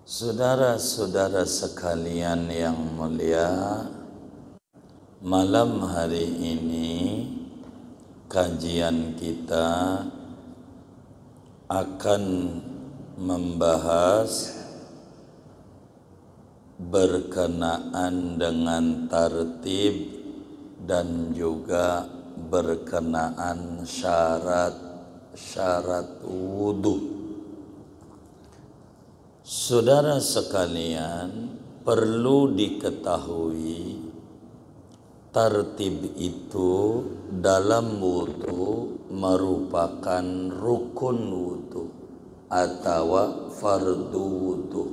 Saudara-saudara sekalian yang mulia, malam hari ini kajian kita akan membahas berkenaan dengan tartib dan juga berkenaan syarat wudu. Saudara sekalian, perlu diketahui tartib itu dalam wudu merupakan rukun wudu atau fardu wudu.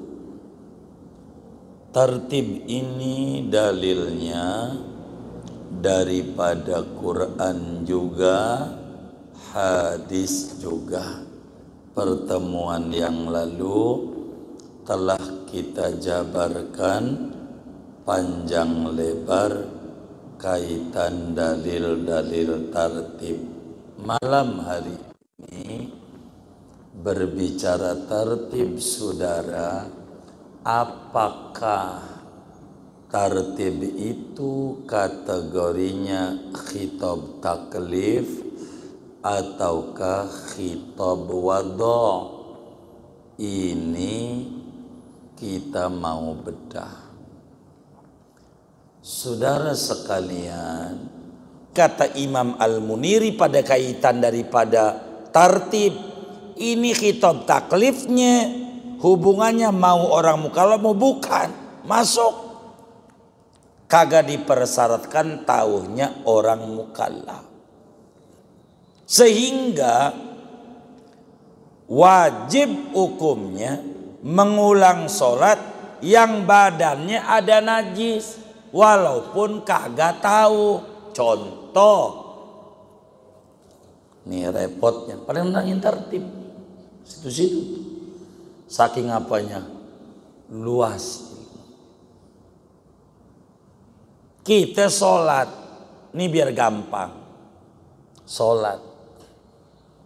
Tartib ini dalilnya daripada Quran juga, hadis juga. Pertemuan yang lalu telah kita jabarkan panjang lebar kaitan dalil-dalil tartib. Malam hari ini berbicara tartib, saudara. Apakah tartib itu kategorinya khitab taklif ataukah khitab wada'? Ini kita mau bedah. Saudara sekalian, kata Imam Al-Muniri pada kaitan daripada tartib, ini khitab taklifnya hubungannya mau orang mukallaf mau bukan, masuk. Kagak dipersyaratkan tauhnya orang mukallaf. Sehingga wajib hukumnya mengulang sholat yang badannya ada najis walaupun kagak tahu. Contoh, nih repotnya, paling menangin tertib situ-situ, saking apanya luas. Kita sholat, nih biar gampang, sholat,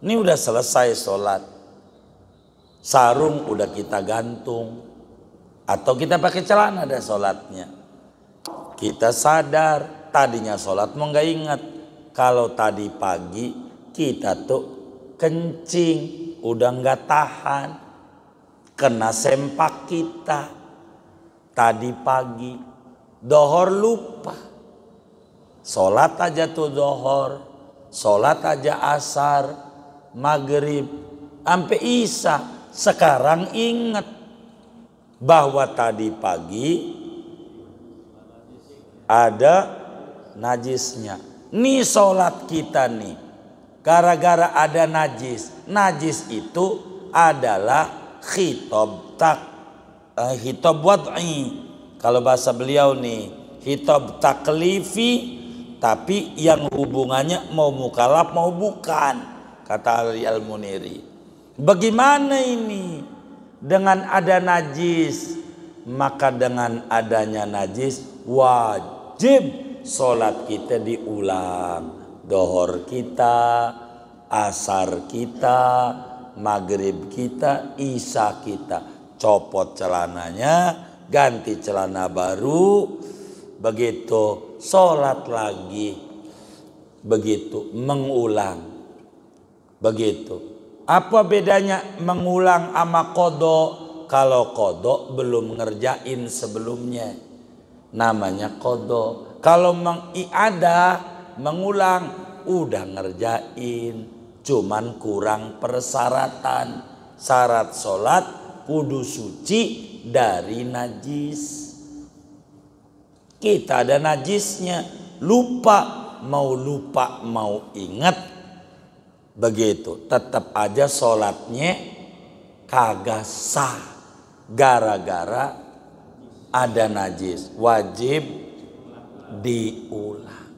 ini udah selesai sholat, sarung udah kita gantung atau kita pakai celana ada sholatnya. Kita sadar tadinya sholat mau nggak ingat. Kalau tadi pagi kita tuh kencing udah nggak tahan, kena sempak kita tadi pagi. Dohor lupa, sholat aja tuh dohor, sholat aja asar, maghrib, sampai isya. Sekarang ingat bahwa tadi pagi ada najisnya. Nih sholat kita nih, gara-gara ada najis. Najis itu adalah khitab wad'i. Kalau bahasa beliau nih, khitab taklifi, tapi yang hubungannya mau mukallaf mau bukan, kata Ali Al-Muniri. Bagaimana ini? Dengan ada najis, maka dengan adanya najis wajib sholat kita diulang. Dohor kita, asar kita, maghrib kita, isya kita. Copot celananya, ganti celana baru, begitu sholat lagi, begitu mengulang, begitu. Apa bedanya mengulang sama qodho? Kalau qodho belum ngerjain sebelumnya, namanya qodho. Kalau mengiadah, mengulang, udah ngerjain, cuman kurang persyaratan. Syarat sholat kudu suci dari najis. Kita ada najisnya, lupa mau ingat, begitu tetap aja sholatnya kagak sah gara-gara ada najis, wajib diulang.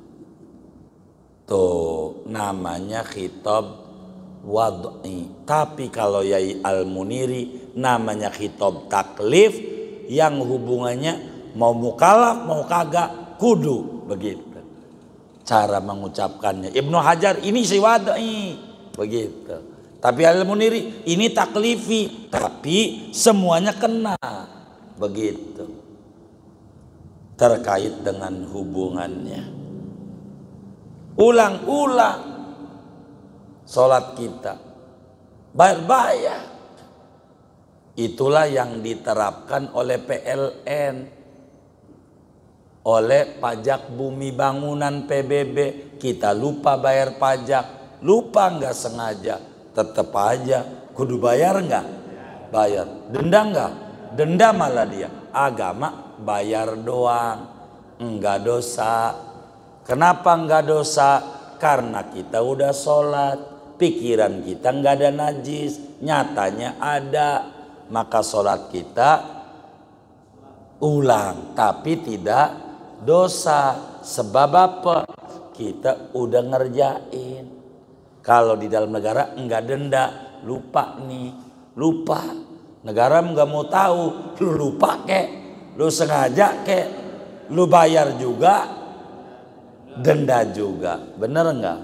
Tuh namanya khitab wad'i. Tapi kalau Yai Al-Muniri namanya khitab taklif, yang hubungannya mau mukallaf mau kagak kudu, begitu cara mengucapkannya. Ibnu Hajar ini si wad'i, begitu. Tapi al-muniri ini taklifi, tapi semuanya kena. Begitu. Terkait dengan hubungannya. Ulang-ulang sholat kita. Bayar-bayar. Itulah yang diterapkan oleh PLN. Oleh pajak bumi bangunan PBB. Kita lupa bayar pajak. Lupa nggak sengaja. Tetap aja kudu bayar nggak? Bayar. Denda nggak? Denda malah dia. Agama bayar doang, enggak dosa. Kenapa enggak dosa? Karena kita udah sholat, pikiran kita enggak ada najis, nyatanya ada. Maka sholat kita ulang, tapi tidak dosa. Sebab apa? Kita udah ngerjain. Kalau di dalam negara enggak denda, lupa nih, lupa. Negara enggak mau tahu, lu lupa kek, lu sengaja kek, lu bayar juga, denda juga, bener enggak?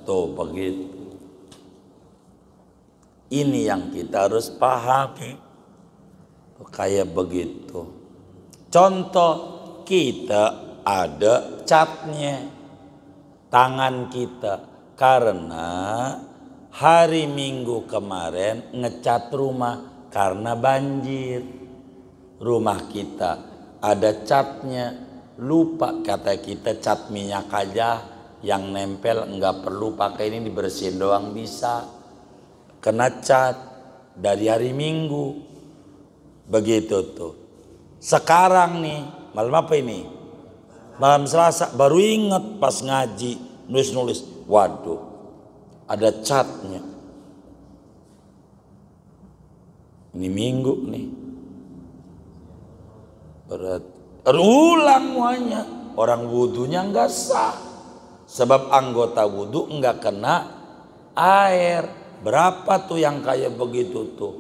Tuh begitu. Ini yang kita harus pahami, kayak begitu. Contoh, kita ada catnya, tangan kita. Karena hari Minggu kemarin ngecat rumah karena banjir. Rumah kita ada catnya, lupa kata kita cat minyak aja yang nempel, nggak perlu pakai ini, dibersihin doang bisa. Kena cat dari hari Minggu. Begitu tuh. Sekarang nih, malam apa ini? Malam Selasa, baru inget pas ngaji, nulis-nulis. Waduh, ada catnya. Ini Minggu nih. Berat. Ulang semuanya. Orang wudhunya nggak sah. Sebab anggota wudhu nggak kena air. Berapa tuh yang kayak begitu tuh?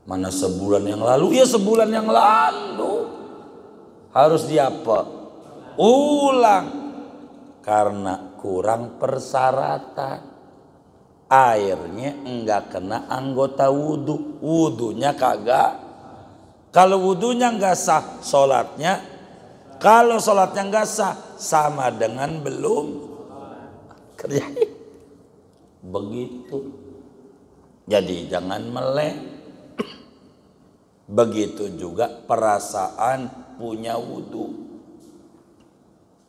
Mana sebulan yang lalu? Ya sebulan yang lalu. Harus diapa? Ulang. Karena kurang persyaratan. Airnya enggak kena anggota wudhu. Wudhunya kagak. Kalau wudhunya enggak sah, sholatnya. Kalau sholatnya enggak sah, sama dengan belum kerjain. Begitu. Jadi jangan melek. Begitu juga perasaan punya wudhu.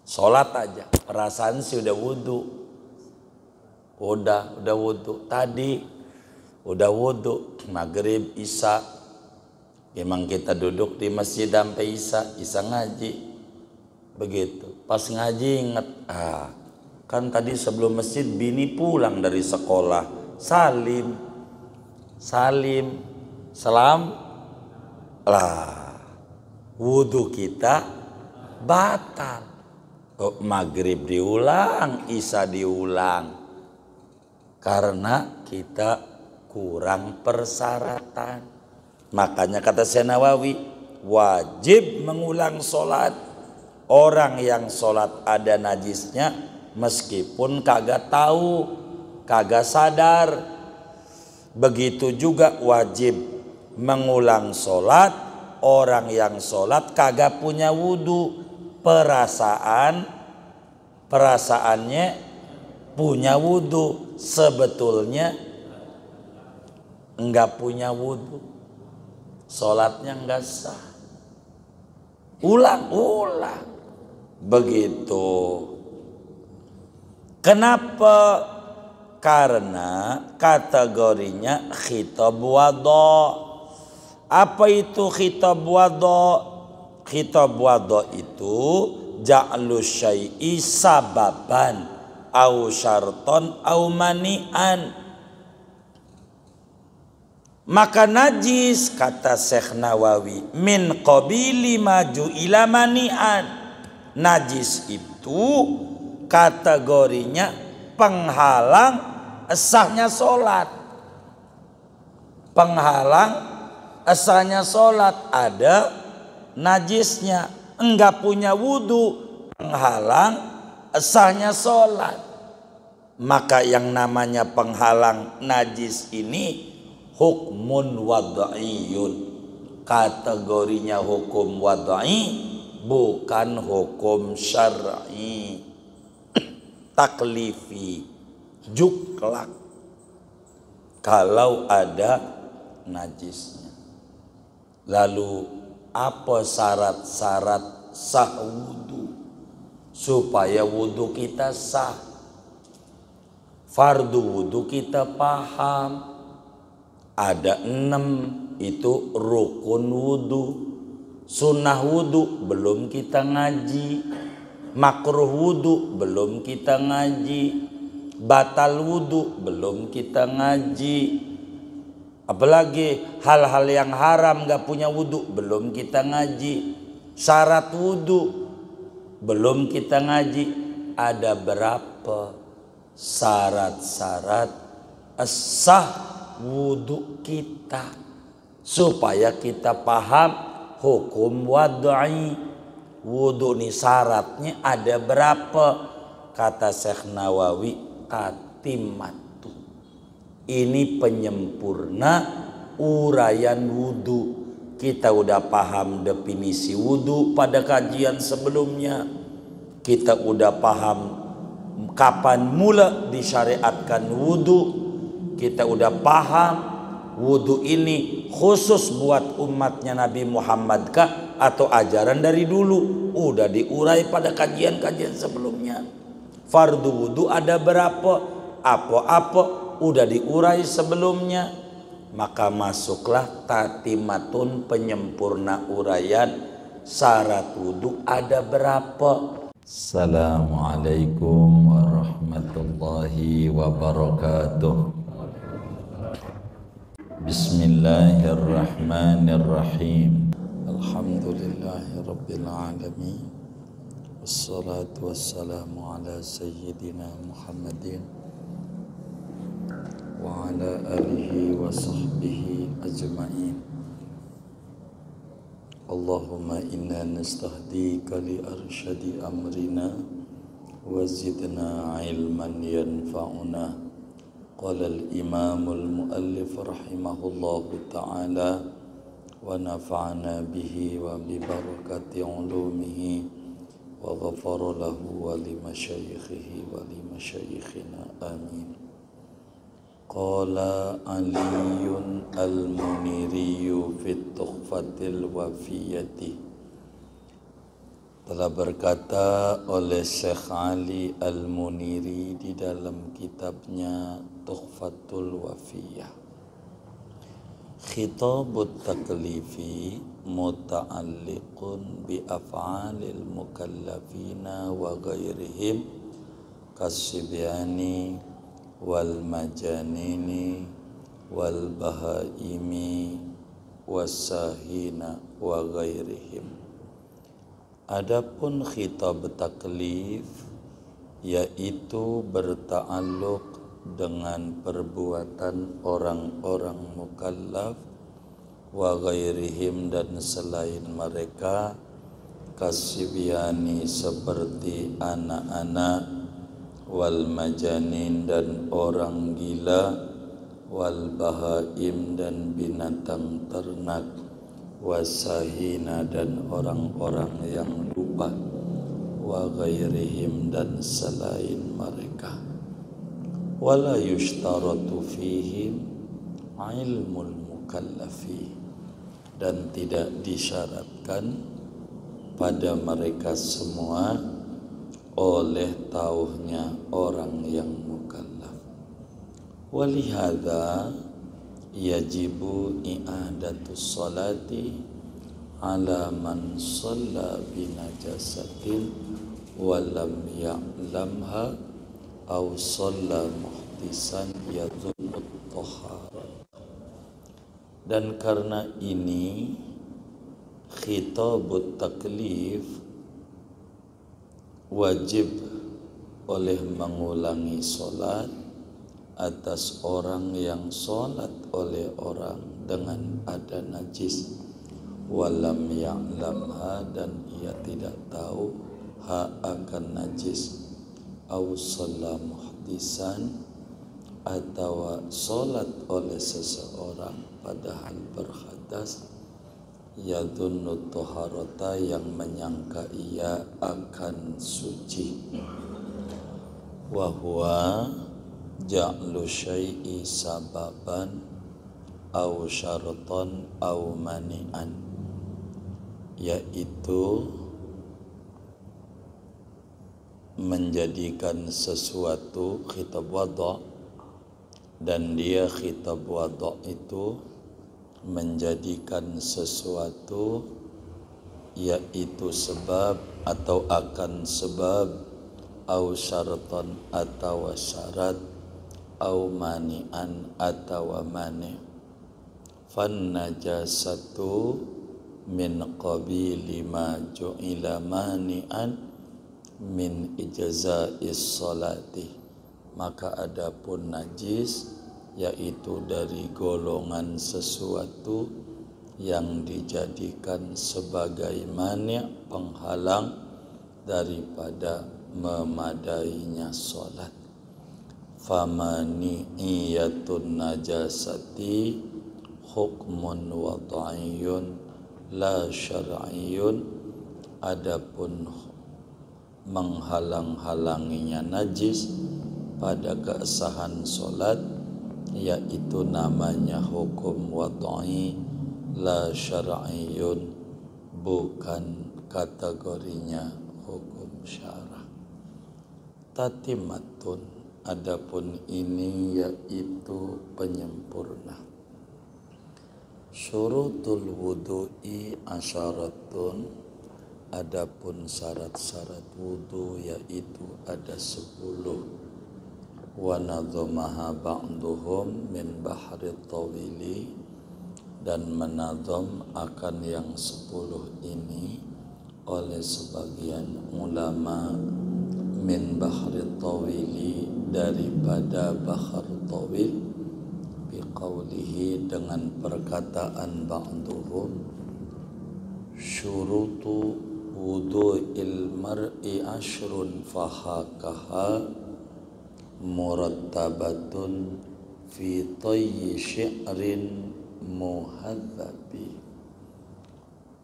Sholat aja, perasaan sih udah wudhu. Udah wudhu. Tadi udah wudhu, maghrib, isya. Memang kita duduk di masjid sampai isya ngaji. Begitu. Pas ngaji inget, kan tadi sebelum masjid bini pulang dari sekolah. Salim. Salam. Lah, wudhu kita batal. Maghrib diulang, isya diulang. Karena kita kurang persyaratan. Makanya kata Syekh Nawawi, wajib mengulang sholat. Orang yang sholat ada najisnya, meskipun kagak tahu, kagak sadar. Begitu juga wajib mengulang sholat. Orang yang sholat kagak punya wudhu. Perasaannya punya wudhu, sebetulnya enggak punya wudhu, sholatnya enggak sah. Ulang begitu. Kenapa? Karena kategorinya khitab wadha. Apa itu khitab wadha? Khitab wadha itu ja'lu syai'i sababan au syarton au mani'an. Maka najis, kata Syekh Nawawi, min qabili maju ila mani'an. Najis itu kategorinya penghalang sahnya sholat. Penghalang sahnya sholat, ada najisnya, enggak punya wudhu, penghalang sahnya sholat. Maka yang namanya penghalang najis ini hukmun wad'iyun, kategorinya hukum wad'i, bukan hukum syar'i taklifi juklak kalau ada najisnya. Lalu apa syarat-syarat sah wudu supaya wudu kita sah? Fardu wudu kita paham ada 6, itu rukun wudu. Sunnah wudu belum kita ngaji, makruh wudu belum kita ngaji, batal wudu belum kita ngaji, apalagi hal-hal yang haram gak punya wudu belum kita ngaji, syarat wudu belum kita ngaji. Ada berapa syarat-syarat sah wudu kita supaya kita paham hukum wad'i. Wudu nih syaratnya ada berapa? Kata Syekh Nawawi, tatimatu. Ini penyempurna uraian wudu. Kita udah paham definisi wudu pada kajian sebelumnya. Kita udah paham kapan mula disyariatkan wudu. Kita udah paham wudu ini khusus buat umatnya Nabi Muhammad kah atau ajaran dari dulu? Udah diurai pada kajian-kajian sebelumnya. Fardu wudu ada berapa? Apa-apa udah diurai sebelumnya. Maka masuklah tatimatun, penyempurna uraian syarat wudu ada berapa. Assalamualaikum warahmatullahi wabarakatuh. Bismillahirrahmanirrahim. Alhamdulillahi rabbil alamin. Wassalatu wassalamu ala sayyidina Muhammadin wa ala alihi wa sahbihi ajma'in. Allahumma inna nastahdika li arsyadi amrina wa zidna ilman yanfa'una. Qala al-imamul muallif rahimahullahu ta'ala wa nafa'ana bihi wa bi barakati ulumihi wa ghafara lahu wa li masyayikhihi wa li masyayikhina amin. Qala Aliyun al-Muniriyu fit Tuhfatil Wafiyati. Telah berkata oleh Syekh Ali Al-Muniri di dalam kitabnya Tuhfatul Wafiyah, khitabut taklifi muta'alliqun bi af'alil mukallafina wa ghairihim kasibyani wal majanini wal bahaimi wasahina wa ghairihim. Adapun khitab taklif yaitu berta'alluq dengan perbuatan orang-orang mukallaf wa ghairihim dan selain mereka, kasibyani seperti anak-anak, wal majanin dan orang gila, wal bahaim dan binatang ternak, wasahina dan orang-orang yang lupa, wa ghairihim dan selain mereka. Wala yushtaratu fihim ilmul mukallafi, dan tidak disyaratkan pada mereka semua oleh tauhnya orang yang mukallaf. Walihada yajibu i'adatus salati ala man shalla binajasatin wa lam ya'lamha aw shalla muhdisan yadhunnut taharat. Dan karena ini khitabut taklif wajib oleh mengulangi solat atas orang yang sholat oleh orang dengan ada najis, walam ya'lamha dan ia tidak tahu ha akan najis, aw shalla muhdisan atau salat oleh seseorang padahal berhadas, yadunnu taharata yang menyangka ia akan suci, wa huwa ja'lu syai'i sababan au syaratan au mani'an, yaitu menjadikan sesuatu khitab wada, dan dia khitab wada itu menjadikan sesuatu yaitu sebab atau akan sebab, au syaratan atau syarat, au mani'an atau mani'. Fan najasatu min qabili ma ju'ila mani'an min ijza'is salati, maka adapun najis yaitu dari golongan sesuatu yang dijadikan sebagai mani' penghalang daripada memadainya salat. Famani'iyatun najasati hukmun wad'iyun la syar'iyun, adapun menghalang-halanginya najis pada keabsahan salat yaitu namanya hukum wad'i, la syar'iyun, bukan kategorinya hukum syarah. Tatimatun, adapun ini yaitu penyempurna. Syurutul wudu'i asyaratun, adapun syarat-syarat wudu yaitu ada 10. Wa nadhamaha ba'duhum min bahri tawili, dan menadham akan yang 10 ini oleh sebagian ulama min bahri tawili, daripada bahar tawil, biqaulihi, dengan perkataan ba'duhum, syurutu wudu'il mar'i ashrun fahakaha murattabatun fi tayyi syi'rin muhadzabi.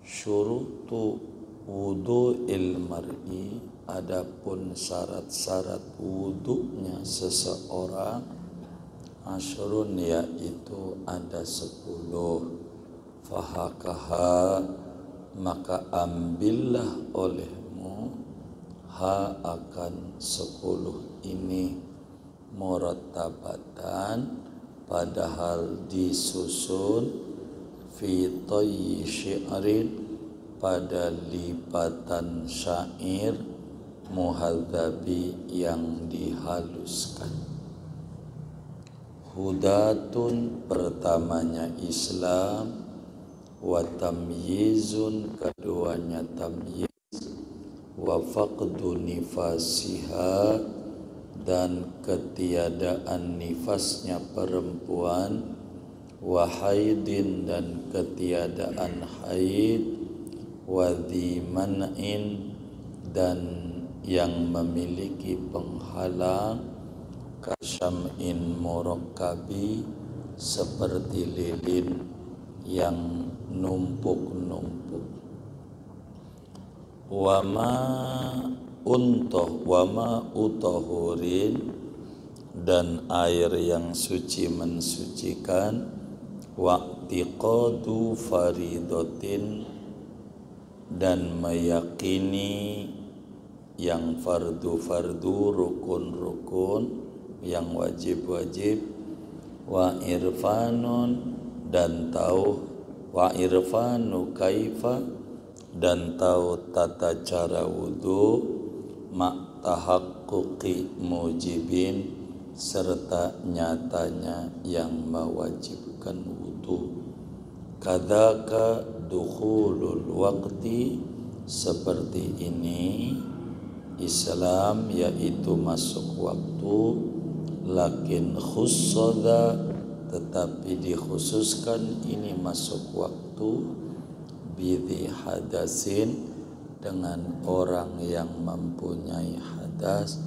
Syurutu wudu'il mar'i, adapun syarat-syarat wudu'nya seseorang, asyrun yaitu ada 10. Fahakaha, maka ambillah olehmu ha akan 10 ini, murattabatan, padahal disusun, fi tayyi syi'rin, pada lipatan syair, muhadzabi, yang dihaluskan. Hudatun, pertamanya Islam, wa tamyizun, keduanya tamyiz, wa faqdu nifasiha, dan ketiadaan nifasnya perempuan, wa haidin, dan ketiadaan haid, wa dhiman'in, dan yang memiliki penghalang, kasyam'in murakkabi, seperti lilin yang numpuk-numpuk. Wama utahurin, dan air yang suci mensucikan, wa'tiqadu faridatin, dan meyakini yang fardu-fardu, rukun-rukun, yang wajib-wajib, wa irfanun, dan tahu, wa irfanu kaifa, dan tahu tata cara wudu, mak tahaqquqi mujibin, serta nyatanya yang mewajibkan wudu. Kadzaka dukhulul waqti, seperti ini Islam yaitu masuk waktu, lakin khussada, tetapi dikhususkan ini masuk waktu, bidhi hadasin, dengan orang yang mempunyai hadas,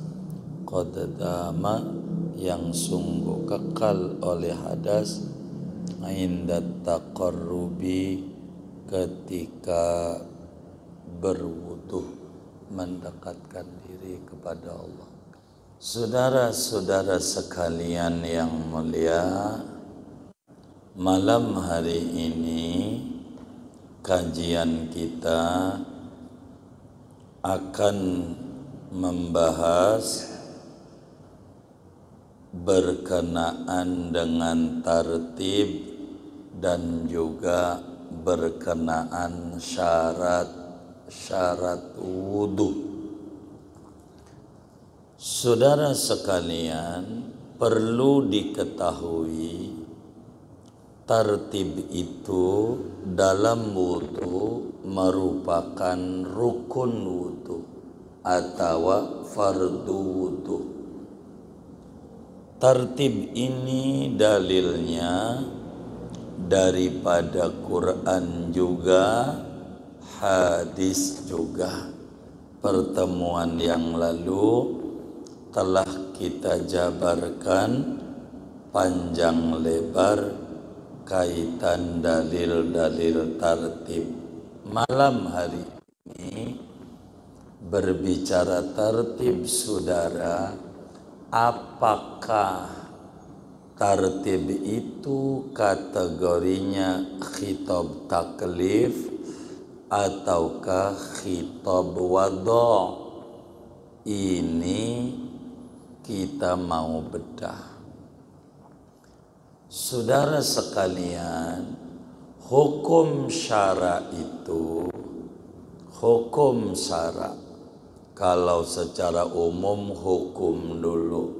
qad dama yang sungguh kekal oleh hadas inda taqarrubi ketika berwudu mendekatkan diri kepada Allah. Saudara-saudara sekalian yang mulia, malam hari ini kajian kita akan membahas berkenaan dengan tartib dan juga berkenaan syarat wudu. Saudara sekalian, perlu diketahui tartib itu dalam wudu merupakan rukun wudu atau fardu wudu. Tartib ini dalilnya daripada Quran juga, hadis juga. Pertemuan yang lalu telah kita jabarkan panjang lebar kaitan dalil-dalil tartib. Malam hari ini berbicara tartib, saudara. Apakah tartib itu kategorinya khitab taklif ataukah khitab wada'? Ini kita mau bedah. Saudara sekalian, hukum syara itu, hukum syara, kalau secara umum hukum dulu.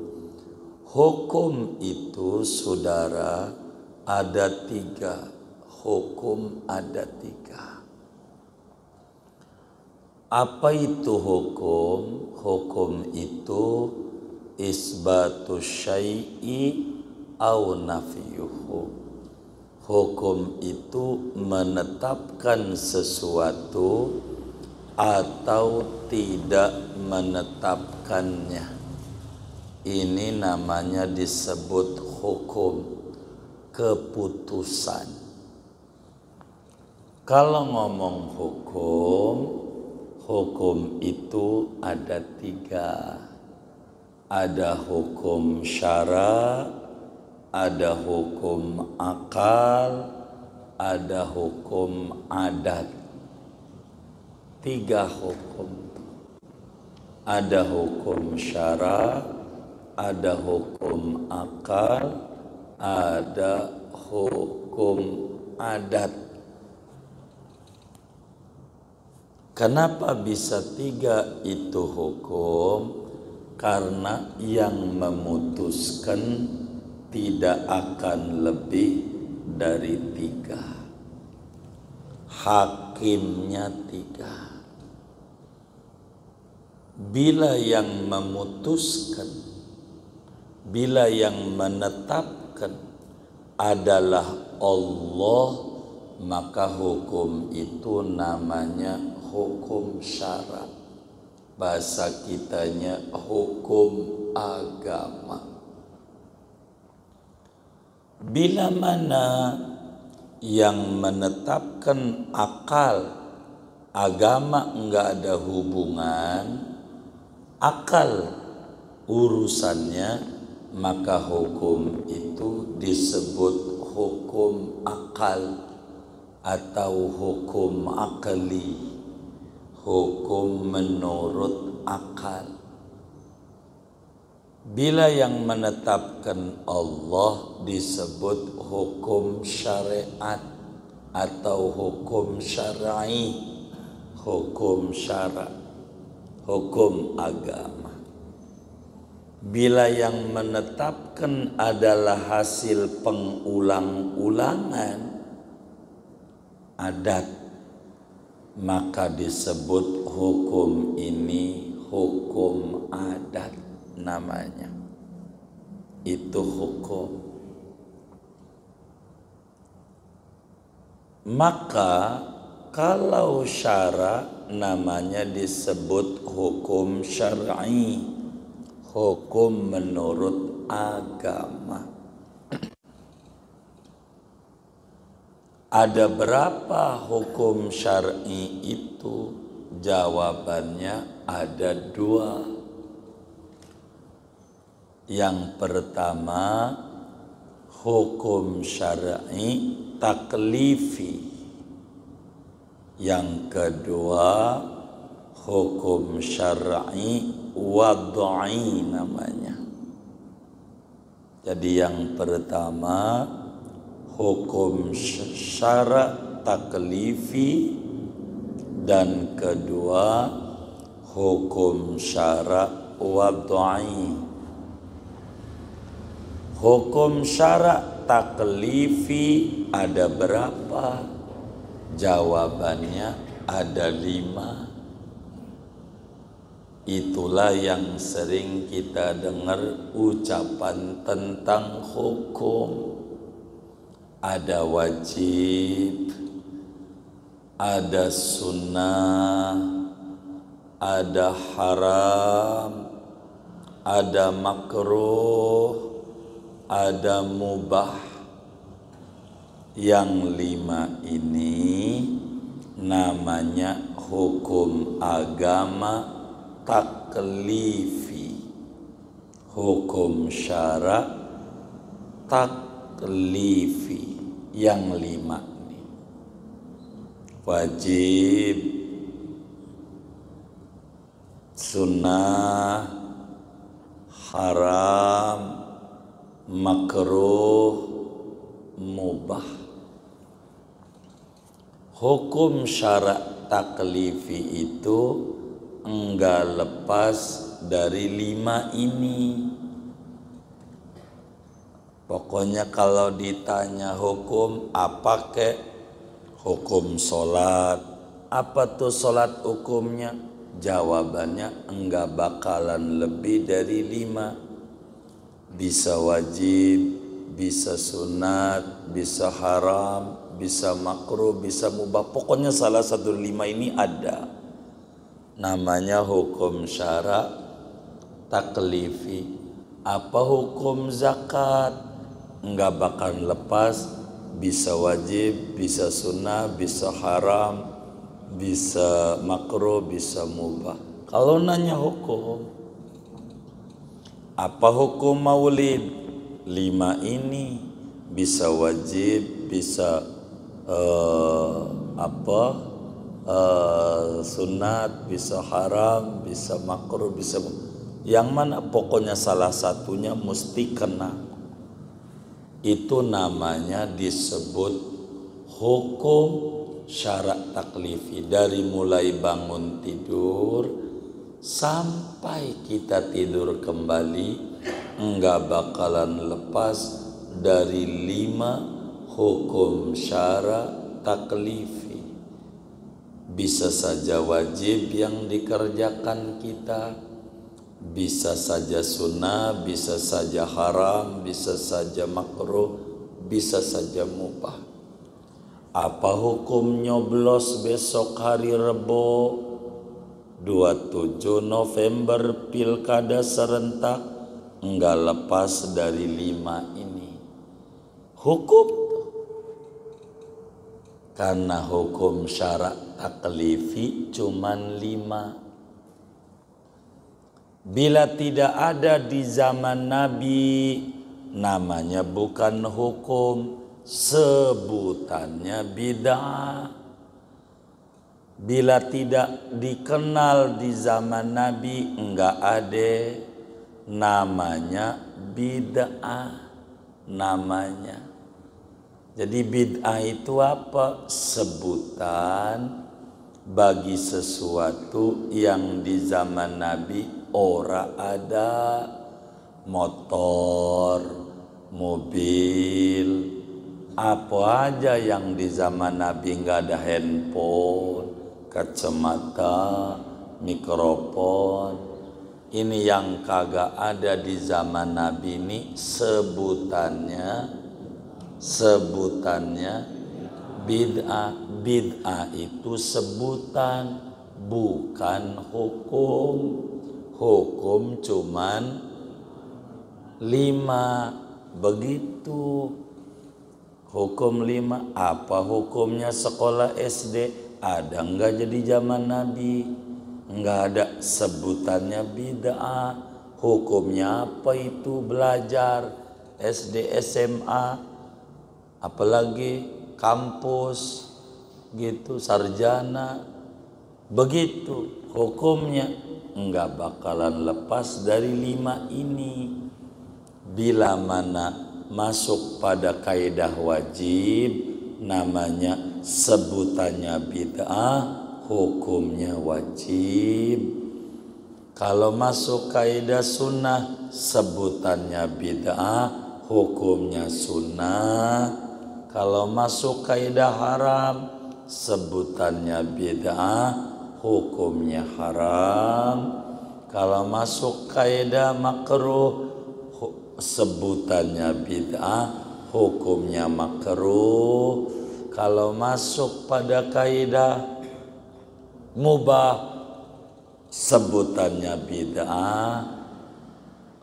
Hukum itu, saudara, ada 3. Hukum ada 3. Apa itu hukum? Hukum itu isbatus syai'i au nafiyuhu. Hukum itu menetapkan sesuatu atau tidak menetapkannya. Ini namanya disebut hukum, keputusan. Kalau ngomong hukum, hukum itu ada 3. Ada hukum syara, ada hukum akal, ada hukum adat. 3 hukum. Ada hukum syara, ada hukum akal, ada hukum adat. Kenapa bisa 3 itu hukum? Karena yang memutuskan tidak akan lebih dari 3. Hakimnya 3. Bila yang memutuskan, bila yang menetapkan adalah Allah, maka hukum itu namanya hukum syara. Bahasa kitanya hukum agama. Bila mana yang menetapkan akal, agama enggak ada hubungan, akal urusannya, maka hukum itu disebut hukum akal atau hukum akli, hukum menurut akal. Bila yang menetapkan Allah disebut hukum syariat atau hukum syar'i, hukum syara, hukum agama. Bila yang menetapkan adalah hasil pengulang-ulangan adat, maka disebut hukum ini hukum adat namanya. Itu hukum. Maka kalau syara namanya disebut hukum syar'i, hukum menurut agama. Ada berapa hukum syar'i itu? Jawabannya ada 2. Yang pertama, hukum syar'i taklifi. Yang kedua, hukum syar'i wad'i namanya. Jadi yang pertama hukum syara' taklifi, dan kedua hukum syara' wad'i. Hukum syara' taklifi ada berapa? Jawabannya ada 5. Itulah yang sering kita dengar ucapan tentang hukum. Ada wajib, ada sunnah, ada haram, ada makruh, ada mubah. Yang 5 ini namanya hukum agama taklifi. Hukum syara' taklifi. Yang 5 ini wajib, sunnah, haram, makruh, mubah. Hukum syara' taklifi itu enggak lepas dari 5 ini. Pokoknya kalau ditanya hukum apa kek? Hukum sholat. Apa tuh sholat hukumnya? Jawabannya enggak bakalan lebih dari 5. Bisa wajib, bisa sunat, bisa haram, bisa makruh, bisa mubah. Pokoknya salah satu 5 ini ada. Namanya hukum syara' taklifi. Apa hukum zakat? Enggak bakal lepas, bisa wajib, bisa sunnah, bisa haram, bisa makruh, bisa mubah. Kalau nanya hukum, apa hukum maulid? 5 ini bisa wajib, bisa sunat, bisa haram, bisa makruh, bisa yang mana pokoknya salah satunya mesti kena. Itu namanya disebut hukum syara' taklifi. Dari mulai bangun tidur sampai kita tidur kembali enggak bakalan lepas dari 5 hukum syara' taklifi. Bisa saja wajib yang dikerjakan kita, bisa saja sunnah, bisa saja haram, bisa saja makruh, bisa saja mubah. Apa hukum nyoblos besok hari Rebo 27 November pilkada serentak? Enggak lepas dari 5 ini. Hukum karena hukum syara' taklifi cuman 5. Bila tidak ada di zaman Nabi, namanya bukan hukum, sebutannya bid'ah. Bila tidak dikenal di zaman Nabi, enggak ada, namanya bid'ah namanya. Jadi bid'ah itu apa? Sebutan bagi sesuatu yang di zaman Nabi ora ada. Motor, mobil, apa aja yang di zaman Nabi nggak ada, handphone, kacamata, mikrofon. Ini yang kagak ada di zaman Nabi ini sebutannya bid'ah. Bid'ah itu sebutan, bukan hukum. hukum cuman 5. Begitu. Hukum 5. Apa hukumnya sekolah SD? Ada enggak jadi zaman Nabi? Enggak ada. Sebutannya bid'ah. Hukumnya apa itu belajar SD, SMA, apalagi kampus gitu, sarjana. Begitu hukumnya, enggak bakalan lepas dari 5 ini. Bila mana masuk pada kaidah wajib, namanya sebutannya bid'ah, hukumnya wajib. Kalau masuk kaidah sunnah, sebutannya bid'ah, hukumnya sunnah. Kalau masuk kaidah haram, sebutannya bid'ah, hukumnya haram. Kalau masuk kaidah makruh, sebutannya bid'ah, hukumnya makruh. Kalau masuk pada kaidah mubah, sebutannya bid'ah,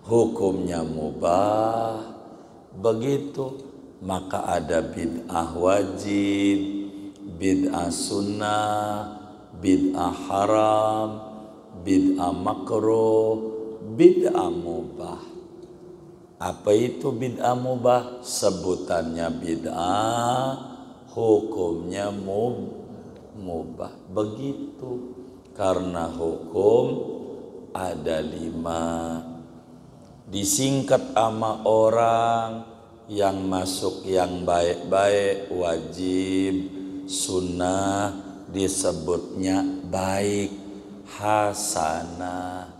hukumnya mubah. Begitu. Maka ada bid'ah wajib, bid'ah sunnah, bid'ah haram, bid'ah makruh, bid'ah mubah. Apa itu bid'ah mubah? Sebutannya bid'ah, hukumnya mubah. Begitu. Karena hukum ada 5. Disingkat sama orang yang masuk yang baik-baik wajib, sunnah disebutnya baik, hasanah.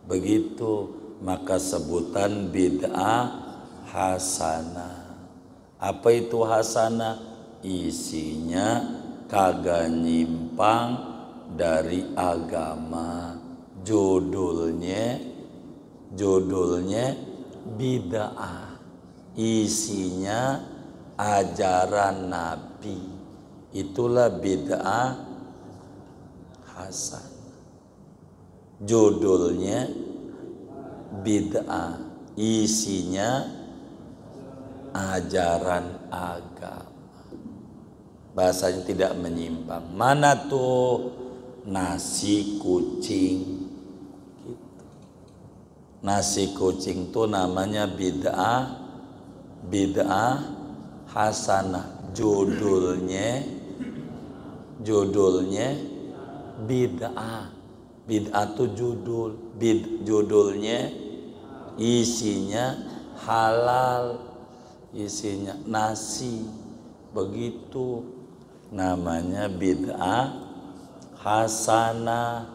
Begitu. Maka sebutan bid'ah hasanah. Apa itu hasanah? Isinya kagak nyimpang dari agama. Judulnya bid'ah. Isinya ajaran Nabi. Itulah bid'ah hasanah. Judulnya bid'ah, isinya ajaran agama. Bahasanya tidak menyimpang. Mana tuh nasi kucing gitu. Nasi kucing tuh namanya bid'ah hasanah. Judulnya bid'ah. Bid'ah tuh judulnya, isinya halal, isinya nasi. Begitu. Namanya bid'ah hasanah.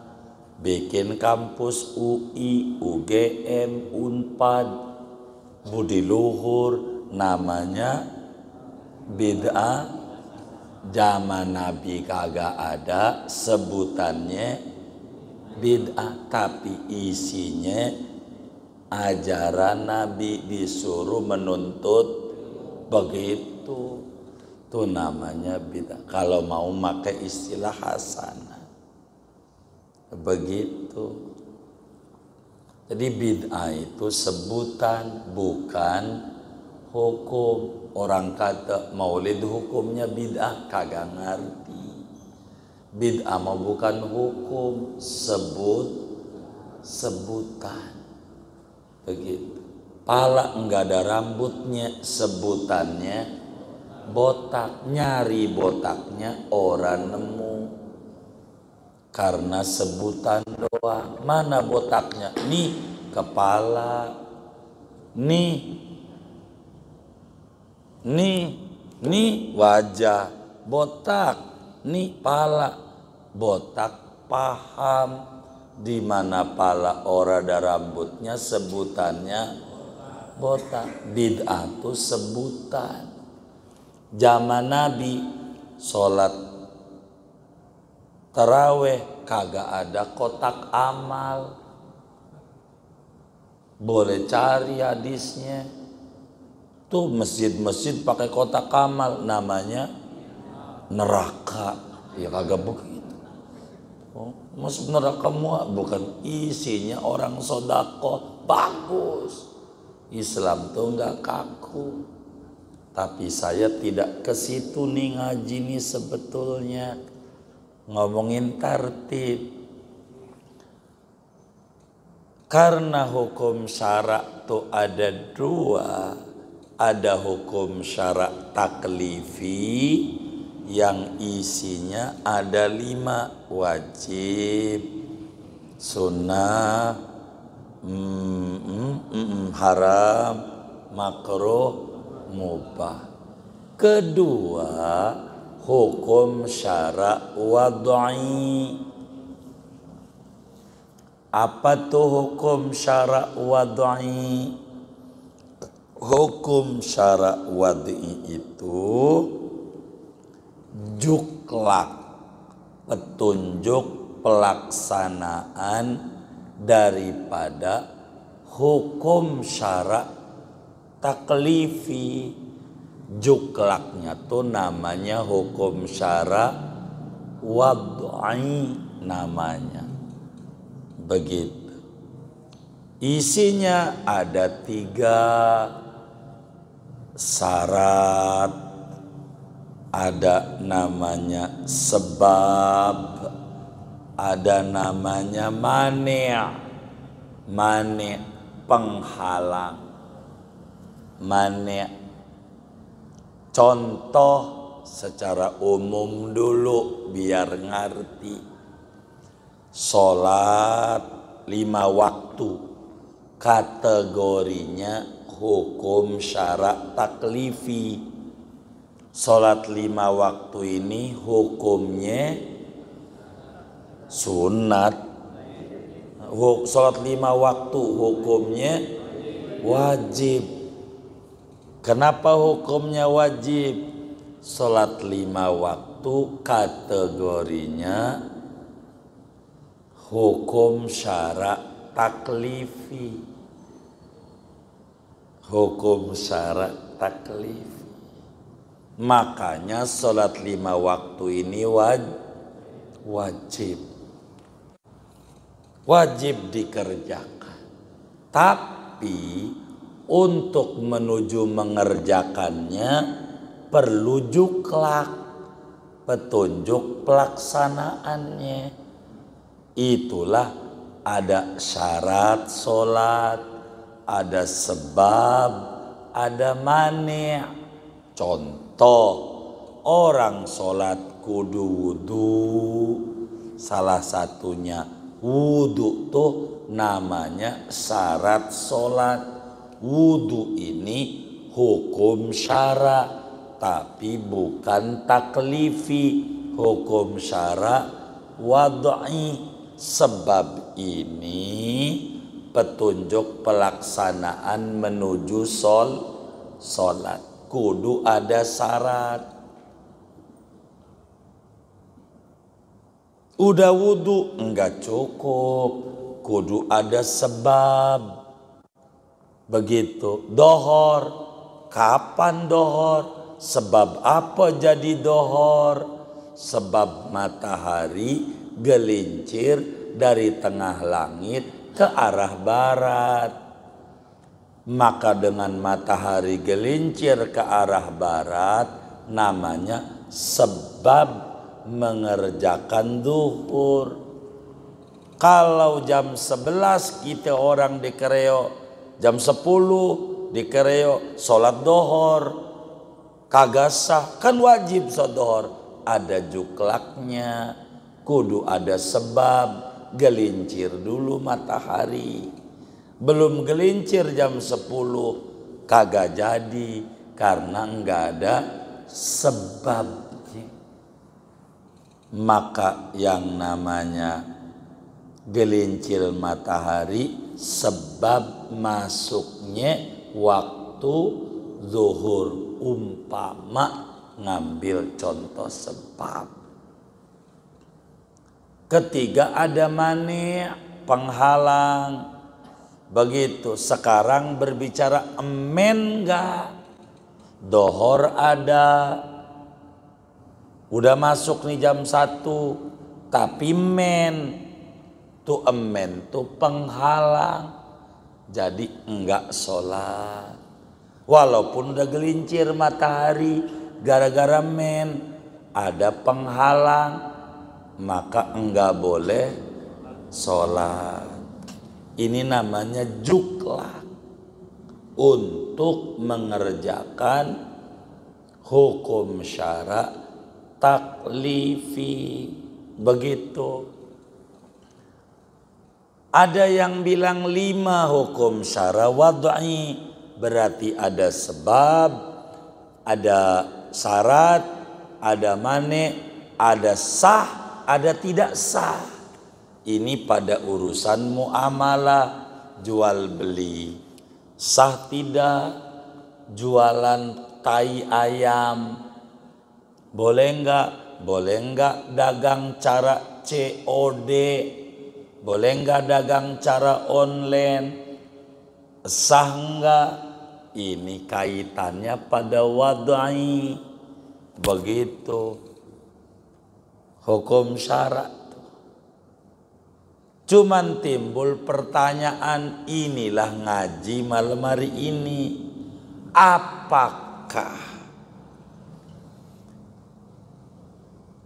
Bikin kampus UI, UGM, Unpad, Budi Luhur, namanya bid'ah. Zaman Nabi kagak ada, sebutannya bid'ah, tapi isinya ajaran Nabi, disuruh menuntut begitu. Itu namanya bid'ah. Kalau mau pakai istilah hasanah. Begitu. Jadi bid'ah itu sebutan, bukan hukum. Orang kata maulid hukumnya bid'ah, kagak ngerti. Bid'ah mau bukan hukum, sebutan. Begitu. Pala enggak ada rambutnya, sebutannya botak. Nyari botaknya orang nemu. Karena sebutan doang. Mana botaknya? Nih kepala. Nih wajah. Botak. Nih pala. Botak paham. Di mana pala orang ada rambutnya, sebutannya botak. Bid'ah itu sebutan. Zaman Nabi sholat taraweh kagak ada kotak amal. Boleh cari hadisnya. Tuh masjid-masjid pakai kotak amal, namanya neraka. Ya kagak begitu. Oh, masuk neraka semua, bukan isinya orang sodako bagus. Islam tuh nggak kaku. Tapi saya tidak ke situ nih ngaji nih sebetulnya. Ngomongin tertib. Karena hukum syarak tuh ada dua. Ada hukum syarak taklifi yang isinya ada 5. Wajib, sunnah, haram, makruh, mubah. Kedua, hukum syarak wad'i. Apa tuh hukum syarak wad'i? Hukum syarak wad'i itu juklak, petunjuk pelaksanaan daripada hukum syarak taklifi. Juklaknya tuh namanya hukum syarak wad'i namanya. Begitu. Isinya ada 3 syarat, ada namanya sebab, ada namanya mani', penghalang, mani'. Contoh secara umum dulu biar ngerti. Sholat 5 waktu kategorinya hukum syarak taklifi. Sholat 5 waktu ini hukumnya sunat. Sholat 5 waktu hukumnya wajib. Kenapa hukumnya wajib? Sholat 5 waktu kategorinya hukum syarak taklifi. Hukum syarak taklifi. Makanya sholat 5 waktu ini wajib. Wajib dikerjakan. Tapi untuk menuju mengerjakannya perlu juklak, petunjuk pelaksanaannya. Itulah ada syarat sholat, ada sebab, ada mani'. Contoh, orang sholat kudu wudu. Salah satunya wudu tuh namanya syarat sholat. Wudu ini hukum syarak tapi bukan taklifi, hukum syarak wad'i. Sebab ini petunjuk pelaksanaan menuju sholat. Kudu ada syarat. Udah wudu enggak cukup, kudu ada sebab. Begitu. Dohor, kapan dohor? Sebab apa jadi dohor? Sebab matahari gelincir dari tengah langit ke arah barat. Maka dengan matahari gelincir ke arah barat namanya sebab mengerjakan zuhur. Kalau jam 11 kita orang di Kereo, jam 10 di Kereo sholat dohor, kagak sah, kan wajib sholat dohor. Ada juklaknya, kudu ada sebab, gelincir dulu matahari. Belum gelincir jam 10 kagak jadi karena enggak ada sebabnya. Maka yang namanya gelincir matahari sebab masuknya waktu zuhur. Umpama ngambil contoh sebab. Ketiga ada mani', penghalang. Begitu. Sekarang berbicara emen enggak? Dohor ada. Udah masuk nih jam 1. Tapi emen tu penghalang, jadi enggak sholat. Walaupun udah gelincir matahari, gara-gara ada penghalang, maka enggak boleh sholat. Ini namanya juklak untuk mengerjakan hukum syara taklifi. Begitu. Ada yang bilang 5 hukum syara wad'i, berarti ada sebab, ada syarat, ada mane, ada sah, ada tidak sah. Ini pada urusan muamalah jual beli. Sah tidak jualan tai ayam? Boleh enggak? Boleh enggak dagang cara COD? Boleh enggak dagang cara online? Sah enggak? Ini kaitannya pada wad'i. Begitu hukum syarat. Cuman timbul pertanyaan, inilah ngaji malam hari ini. Apakah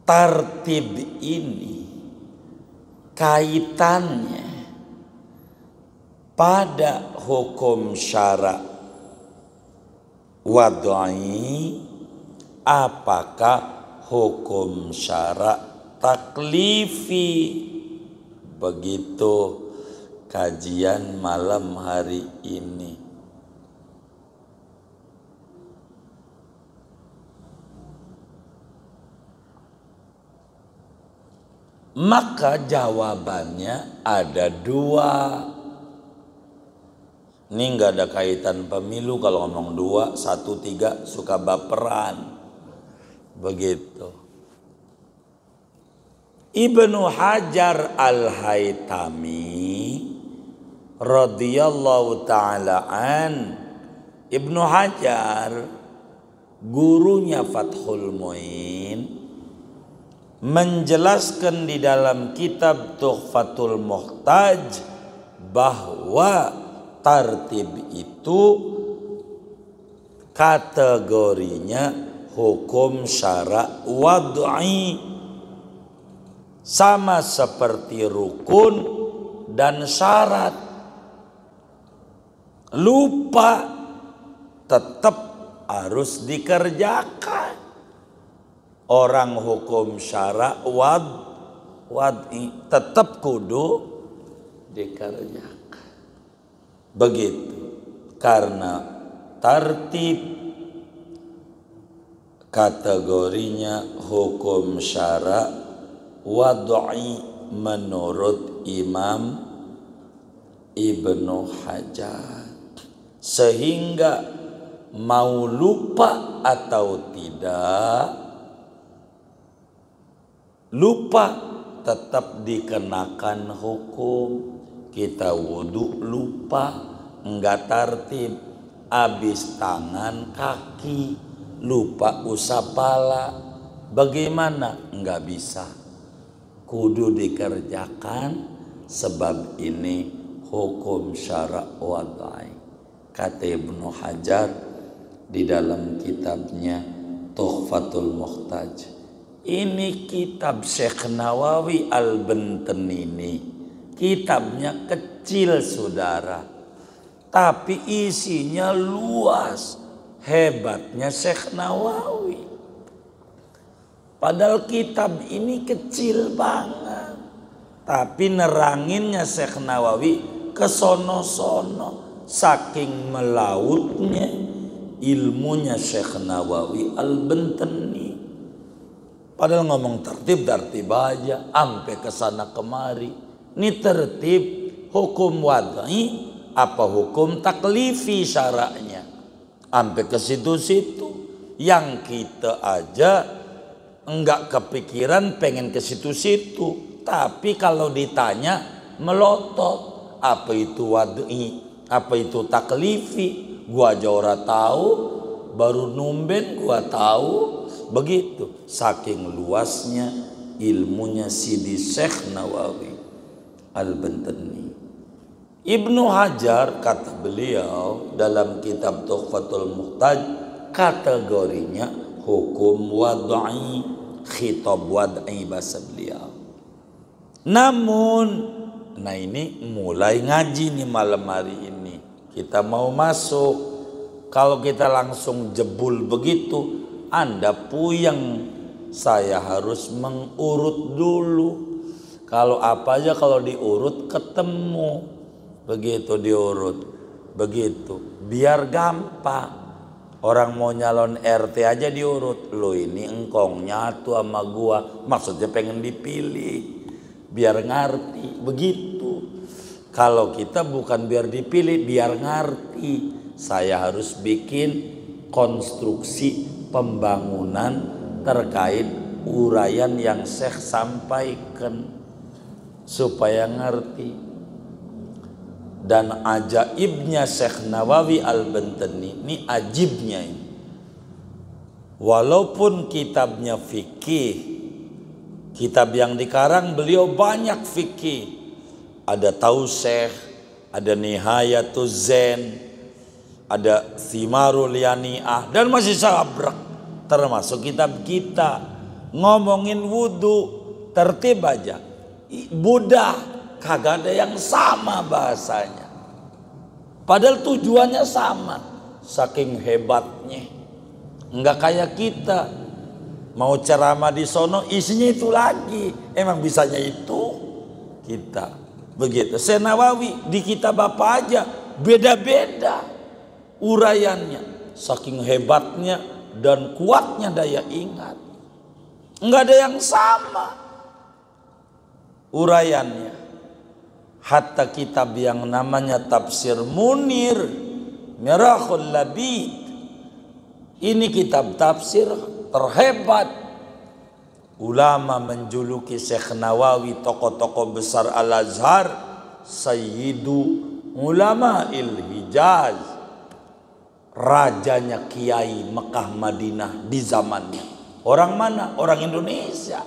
tartib ini kaitannya pada hukum syara wad'i, apakah hukum syara taklifi? Begitu kajian malam hari ini. Maka jawabannya ada 2. Ini nggak ada kaitan pemilu, kalau ngomong 2, 1, 3 suka baperan. Begitu. Ibnu Hajar Al-Haytami radhiyallahu ta'ala an. Ibnu Hajar gurunya Fathul Muin menjelaskan di dalam kitab Tuhfatul Muhtaj bahwa tartib itu kategorinya hukum syara wad'i, sama seperti rukun dan syarat. Lupa tetap harus dikerjakan. Orang hukum syara wad'i tetap kudu dikerjakan. Begitu. Karena tartib kategorinya hukum syara wad'i menurut Imam Ibnu Hajar. Sehingga mau lupa atau tidak, lupa tetap dikenakan hukum. Kita wudhu lupa, enggak tartib, habis tangan kaki, lupa usap pala, bagaimana? Enggak bisa, kudu dikerjakan, sebab ini hukum syara wad'i. Kata Ibnu Hajar di dalam kitabnya Tuhfatul Muhtaj. Ini kitab Syekh Nawawi Al-Banten ini. Kitabnya kecil saudara, tapi isinya luas. Hebatnya Syekh Nawawi. Padahal kitab ini kecil banget, tapi neranginnya Syekh Nawawi kesono-sono. Saking melautnya ilmunya Syekh Nawawi Al-Bantani. Padahal ngomong tertib aja, ampe kesana kemari. Ini tertib hukum wad'i apa hukum taklifi syara'nya, ampe ke situ-situ. Yang kita aja enggak kepikiran pengen ke situ-situ, tapi kalau ditanya melotot, apa itu wad'i, apa itu taklifi, gua aja ora tahu, baru numben gua tahu. Begitu, saking luasnya ilmunya Sidi Syekh Nawawi Al-Bantani. Ibnu Hajar kata beliau dalam kitab Tuhfatul Muhtaj, kategorinya hukum wad'i, khitab wad'i bahasa beliau. Namun, nah ini mulai ngaji nih malam hari ini. Kita mau masuk. Kalau kita langsung jebul begitu, Anda puyeng. Saya harus mengurut dulu. Kalau apa aja kalau diurut ketemu. Begitu diurut, begitu biar gampang. Orang mau nyalon RT aja diurut. Lo ini engkong nyatu sama gua, maksudnya pengen dipilih, biar ngerti. Begitu. Kalau kita bukan biar dipilih, biar ngerti. Saya harus bikin konstruksi pembangunan terkait uraian yang Syekh sampaikan supaya ngerti. Dan ajaibnya Syekh Nawawi Al-Bantani ini ajibnya ini. Walaupun kitabnya fikih, kitab yang dikarang beliau banyak fikih. Ada Tausih, ada Nihayatuz Zain, ada Thimarul Yani'ah, dan masih sabrek. Termasuk kitab kita ngomongin wudu, tertib aja. Buddha kagak ada yang sama bahasanya. Padahal tujuannya sama. Saking hebatnya. Enggak kayak kita. Mau ceramah di sono isinya itu lagi. Emang bisanya itu kita. Begitu. Syekh Nawawi di kitab apa aja beda-beda uraiannya. Saking hebatnya dan kuatnya daya ingat. Enggak ada yang sama uraiannya. Hatta kitab yang namanya Tafsir Munir, Mirakhul Labid, ini kitab tafsir terhebat. Ulama menjuluki Syekh Nawawi, tokoh-tokoh besar Al-Azhar, Sayyidu Ulama Il-Hijaz, rajanya kiai Mekah Madinah di zamannya. Orang mana? Orang Indonesia.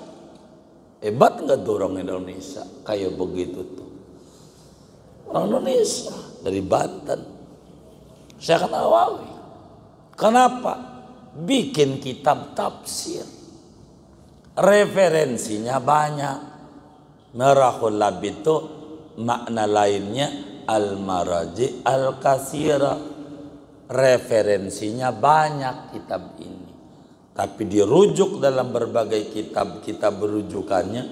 Hebat nggak tuh orang Indonesia? Kayak begitu tuh. Orang Indonesia dari Banten, Syekh Nawawi. Kenapa? Bikin kitab tafsir, referensinya banyak. Mirakhul Labid itu makna lainnya al-maraji al-katsira. Referensinya banyak kitab ini, tapi dirujuk dalam berbagai kitab-kitab rujukannya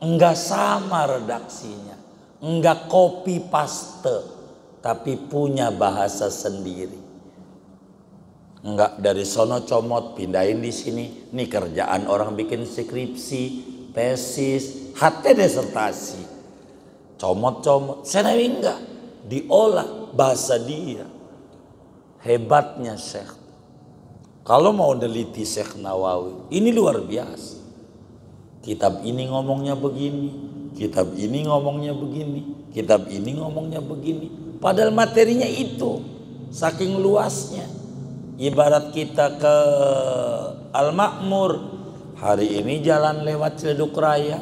enggak sama redaksinya. Enggak copy paste, tapi punya bahasa sendiri. Enggak dari sono comot pindahin di sini. Ini kerjaan orang bikin skripsi, tesis, HT disertasi. Comot-comot. Saya enggak diolah bahasa dia. Hebatnya Syekh. Kalau mau neliti Syekh Nawawi, ini luar biasa. Kitab ini ngomongnya begini, kitab ini ngomongnya begini, kitab ini ngomongnya begini. Padahal materinya itu saking luasnya. Ibarat kita ke Al-Makmur, hari ini jalan lewat Ciledug Raya,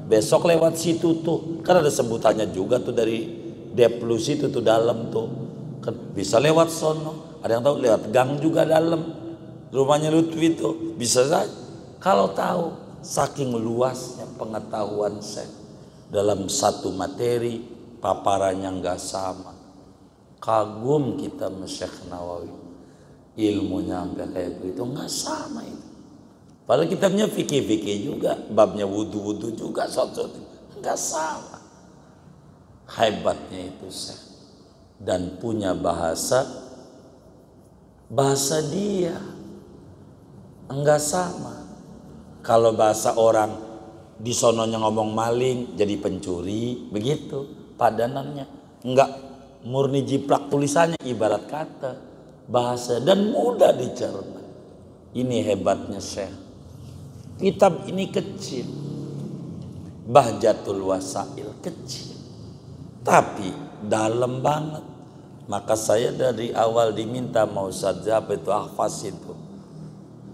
besok lewat situ tuh. Kan ada sebutannya juga tuh dari Deplus itu tuh dalam tuh. Kan bisa lewat sono. Ada yang tahu lewat gang juga dalam. Rumahnya Lutfi itu bisa saja. Kalau tahu. Saking luasnya pengetahuan saya dalam satu materi, paparannya nggak sama. Kagum kita sama Syekh Nawawi, ilmunya sampai kayak begitu nggak sama itu. Padahal kitabnya fikih-fikih juga, babnya wudu-wudu juga, nggak sama. Hebatnya itu Syekh, dan punya bahasa dia nggak sama. Kalau bahasa orang di sononya ngomong maling jadi pencuri, begitu padanannya. Enggak murni jiplak tulisannya, ibarat kata bahasa dan mudah dicerna. Ini hebatnya Syekh. Kitab ini kecil, Bahjatul Wasail kecil, tapi dalam banget. Maka saya dari awal diminta mau Ustaz apa itu ahfaz itu,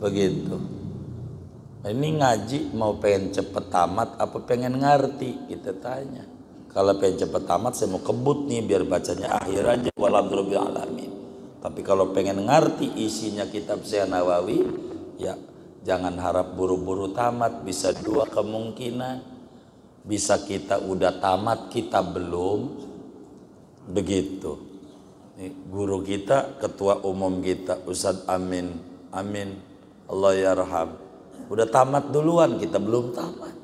begitu. Ini ngaji mau pengen cepet tamat apa pengen ngerti? Kita tanya. Kalau pengen cepet tamat saya mau kebut nih biar bacanya akhir aja walhamdulillah alamin. Tapi kalau pengen ngerti isinya kitab Syekh Nawawi, ya jangan harap buru-buru tamat. Bisa dua kemungkinan. Bisa kita udah tamat, kita belum. Begitu. Guru kita, ketua umum kita, Ustadz Amin, Allah yarham. Udah tamat duluan, kita belum tamat.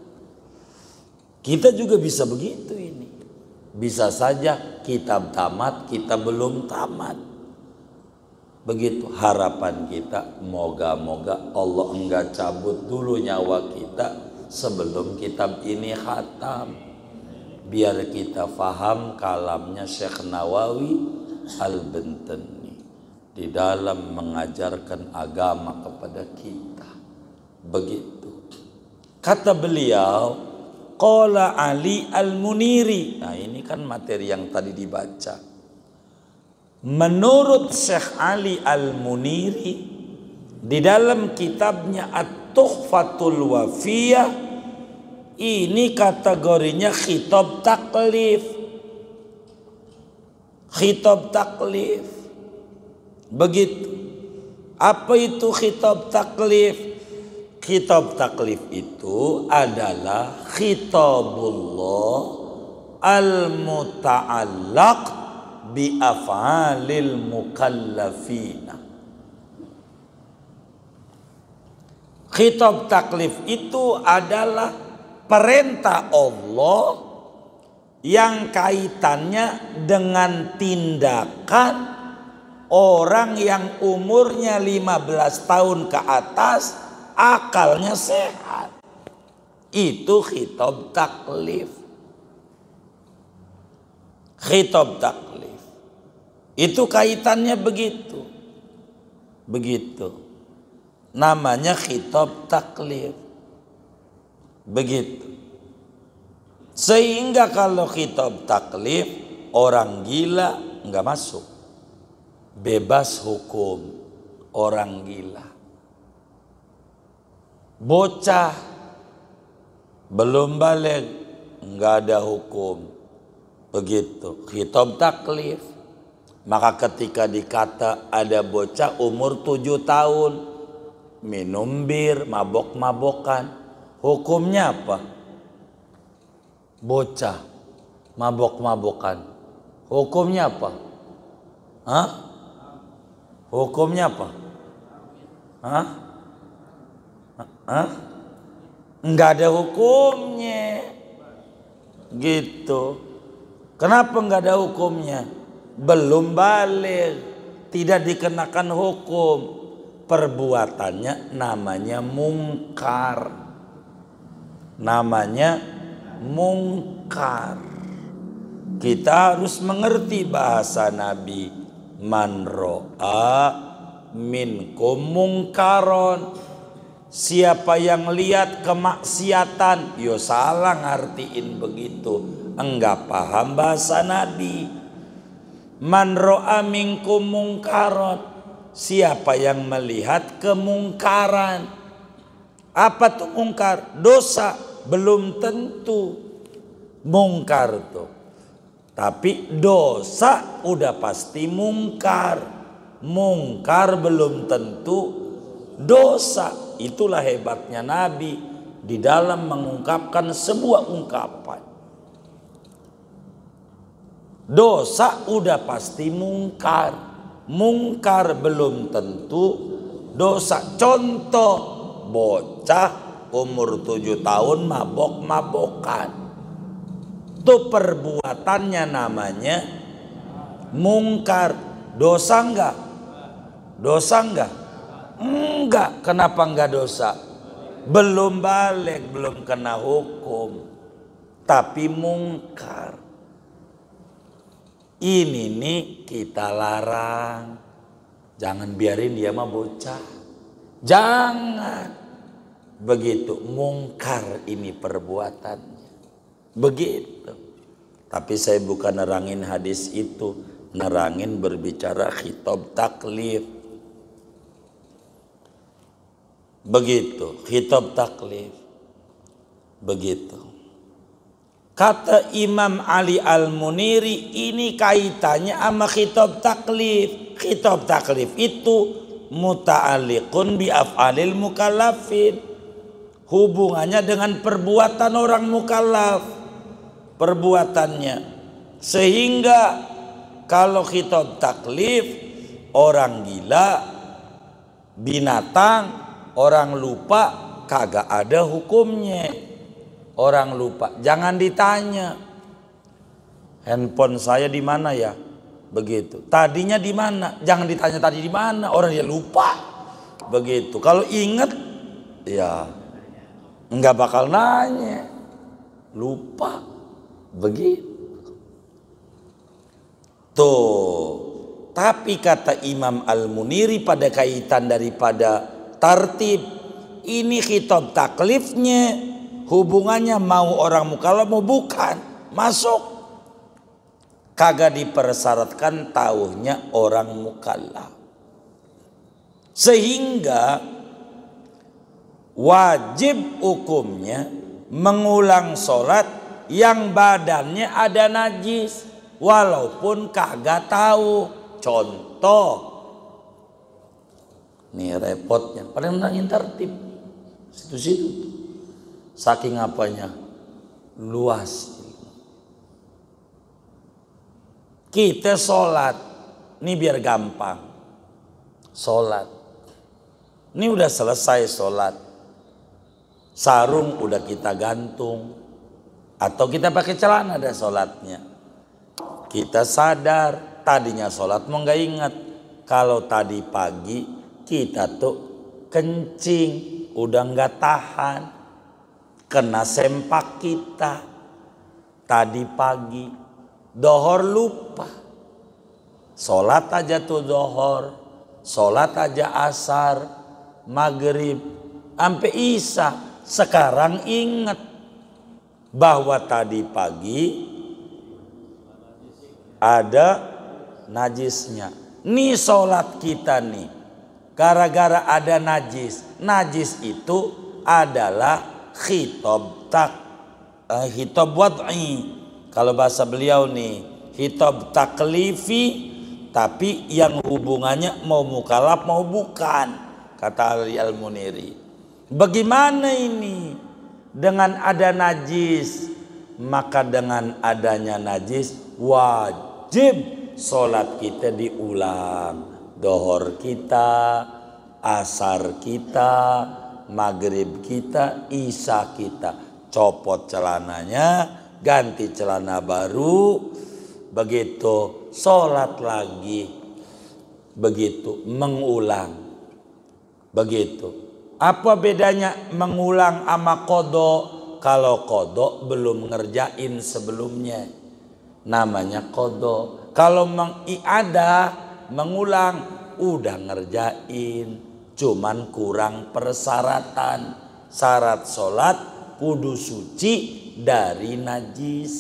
Kita juga bisa begitu ini. Bisa saja kita tamat, kita belum tamat. Begitu harapan kita, moga-moga Allah enggak cabut dulu nyawa kita sebelum kitab ini khatam. Biar kita faham kalamnya Syekh Nawawi Al-Bantani di dalam mengajarkan agama kepada kita. Begitu. Kata beliau, qala Ali Al-Muniri. Nah, ini kan materi yang tadi dibaca. Menurut Syekh Ali Al-Muniri di dalam kitabnya At-Tuhfatul Wafiyah, ini kategorinya khitab taklif. Khitab taklif. Begitu. Apa itu khitab taklif? Khitab taklif itu adalah khitabullah al-muta'allaq bi af'alil mukallafina. Khitab taklif itu adalah perintah Allah yang kaitannya dengan tindakan orang yang umurnya 15 tahun ke atas, akalnya sehat. Itu khitab taklif. Khitab taklif. Itu kaitannya begitu. Begitu. Namanya khitab taklif. Begitu. Sehingga kalau khitab taklif, orang gila nggak masuk, bebas hukum orang gila. Bocah belum balik nggak ada hukum. Begitu khitab taklif. Maka ketika dikata ada bocah umur 7 tahun minum bir, mabok-mabokan, hukumnya apa? Bocah mabok-mabokan, hukumnya apa? Hah? Hukumnya apa? Hah? Hah? Enggak ada hukumnya. Gitu. Kenapa enggak ada hukumnya? Belum balik, tidak dikenakan hukum. Perbuatannya namanya mungkar. Namanya mungkar. Kita harus mengerti bahasa Nabi. Man ro'a minkum mungkaron. Siapa yang lihat kemaksiatan, yo salah ngartiin begitu. Enggak paham bahasa Nabi. Man ro'a minkum mungkaron. Siapa yang melihat kemungkaran. Apa tuh mungkar? Dosa. Belum tentu mungkar tuh. Tapi dosa udah pasti mungkar. Mungkar belum tentu dosa. Itulah hebatnya Nabi di dalam mengungkapkan sebuah ungkapan. Dosa udah pasti mungkar. Mungkar belum tentu dosa. Contoh, bocah umur 7 tahun mabok-mabokan. Itu perbuatannya namanya mungkar. Dosa enggak? Dosa enggak? Enggak. Kenapa enggak dosa? Belum balik, belum kena hukum. Tapi mungkar. Ini nih kita larang. Jangan biarin dia mah bocah. Jangan. Begitu mungkar ini perbuatannya. Begitu. Tapi saya bukan nerangin hadis itu, nerangin berbicara khitab taklif. Begitu, khitab taklif. Begitu. Kata Imam Ali Al-Muniri, ini kaitannya sama khitab taklif. Khitab taklif itu muta'alliqun bi af'alil mukallafin. Hubungannya dengan perbuatan orang mukallaf. Perbuatannya. Sehingga kalau khitab taklif, orang gila, binatang, orang lupa, kagak ada hukumnya. Orang lupa, jangan ditanya handphone saya di mana ya, begitu. Tadinya di mana, jangan ditanya tadi di mana, orang ya lupa. Begitu. Kalau ingat, ya nggak bakal nanya, lupa. Begitu. Tuh. Tapi kata Imam Al-Muniri pada kaitan daripada tartib, ini khitab taklifnya hubungannya mau orang mukallaf mau bukan, masuk. Kagak dipersyaratkan tauhnya orang mukallaf. Sehingga wajib hukumnya mengulang sholat yang badannya ada najis walaupun kagak tahu. Contoh, nih repotnya, pada menangin tertib situ-situ, saking apanya luas. Kita sholat, nih biar gampang, sholat, ini udah selesai sholat, sarung udah kita gantung, atau kita pakai celana ada sholatnya, kita sadar. Tadinya sholat mau nggak ingat. Kalau tadi pagi kita tuh kencing, udah nggak tahan, kena sempak kita. Tadi pagi, dohor lupa. Sholat aja tuh dohor, sholat aja asar, maghrib, sampai isya. Sekarang ingat bahwa tadi pagi ada najisnya. Nih sholat kita nih gara-gara ada najis. Najis itu adalah khitab wad'i. Kalau bahasa beliau nih khitab taklifi, tapi yang hubungannya mau mukallaf mau bukan, kata Ali Al-Muniri. Bagaimana ini dengan ada najis? Maka dengan adanya najis wajib sholat kita diulang. Dohor kita, asar kita, maghrib kita, isya kita. Copot celananya, ganti celana baru. Begitu sholat lagi. Begitu mengulang. Begitu. Apa bedanya mengulang sama qodho? Kalau qodho belum ngerjain sebelumnya, namanya qodho. Kalau mengiadah, mengulang, udah ngerjain, cuman kurang persyaratan. Syarat sholat kudu suci dari najis.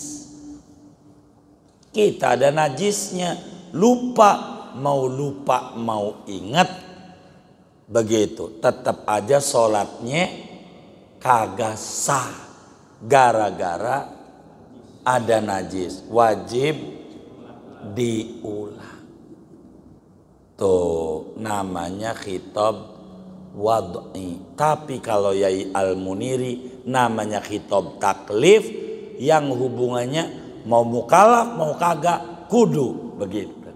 Kita ada najisnya, lupa mau ingat, begitu tetap aja sholatnya kagak sah gara-gara ada najis, wajib diulang. Tuh namanya khitab wad'i. Tapi kalau Yai Al-Muniri namanya khitab taklif, yang hubungannya mau mukallaf mau kagak kudu. Begitu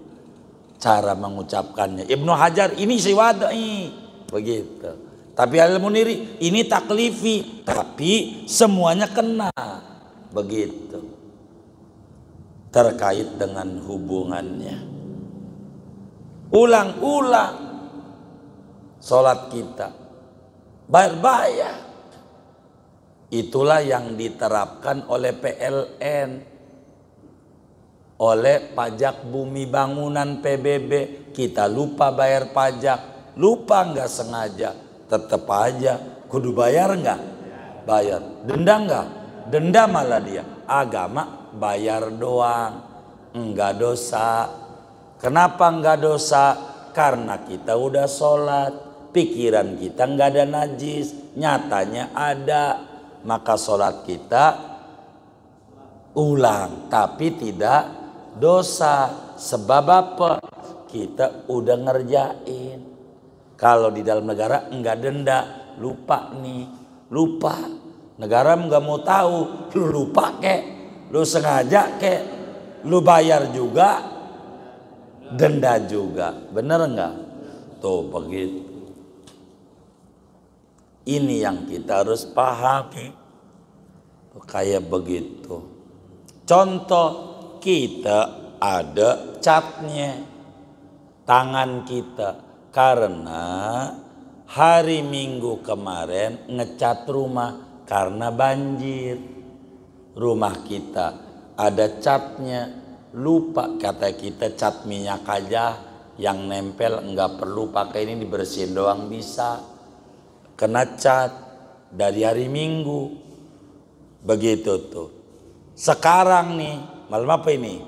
cara mengucapkannya. Ibnu Hajar ini si wad'i, begitu. Tapi Al-Muniri ini taklifi, tapi semuanya kena. Begitu terkait dengan hubungannya. Ulang-ulang sholat kita, bayar. Itulah yang diterapkan oleh PLN, oleh pajak bumi bangunan PBB. Kita lupa bayar pajak, lupa nggak sengaja, tetap aja kudu bayar nggak? Bayar. Denda nggak? Denda malah dia. Agama bayar doang, enggak dosa. Kenapa enggak dosa? Karena kita udah sholat, pikiran kita nggak ada najis, nyatanya ada, maka sholat kita ulang tapi tidak dosa. Sebab apa? Kita udah ngerjain. Kalau di dalam negara enggak denda, lupa nih, lupa. Negara nggak mau tahu, lu lupa kek, lu sengaja kek, lu bayar juga, denda juga, bener nggak? Tuh begitu. Ini yang kita harus pahami. Kayak begitu. Contoh, kita ada catnya tangan kita karena hari Minggu kemarin ngecat rumah karena banjir. Rumah kita ada catnya, lupa, kata kita cat minyak aja yang nempel, nggak perlu pakai ini, dibersihin doang bisa. Kena cat dari hari Minggu. Begitu tuh. Sekarang nih malam apa ini?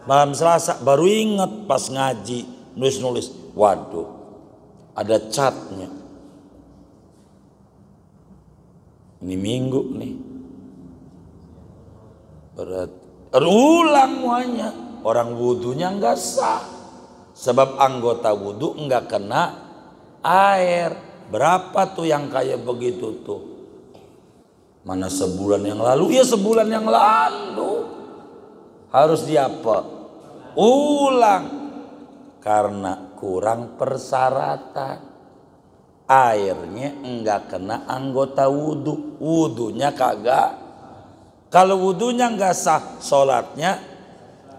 Malam Selasa, baru inget pas ngaji nulis-nulis, waduh ada catnya. Ini Minggu nih, berat ulang semuanya. Orang wudhunya nggak sah, sebab anggota wudhu nggak kena air. Berapa tuh yang kayak begitu tuh? Mana sebulan yang lalu? Ya sebulan yang lalu harus diapa? Ulang, karena kurang persyaratan. Airnya enggak kena anggota wudhu, wudhunya kagak. Kalau wudhunya enggak sah, sholatnya.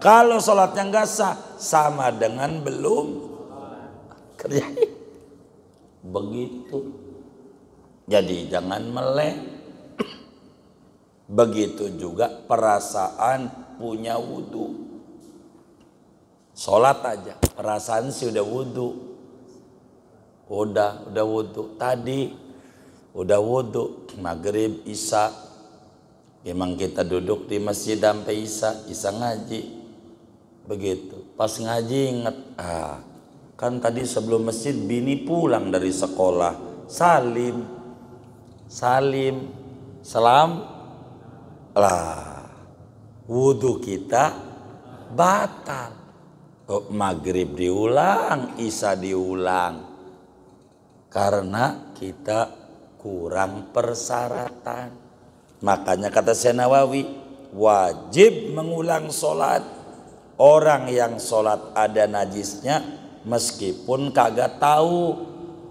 Kalau sholatnya enggak sah, sama dengan belum kerjain. Begitu. Jadi jangan melek. Begitu juga perasaan punya wudhu. Sholat aja, perasaan sih udah wudhu. Udah wudhu. Tadi udah wudhu, maghrib, isya. Memang kita duduk di masjid sampai isya ngaji. Begitu. Pas ngaji inget, kan tadi sebelum masjid bini pulang dari sekolah. Salim. Salam. Lah, wudhu kita batal. Maghrib diulang, isya diulang, karena kita kurang persyaratan. Makanya kata Syekh Nawawi, wajib mengulang sholat orang yang sholat ada najisnya, meskipun kagak tahu,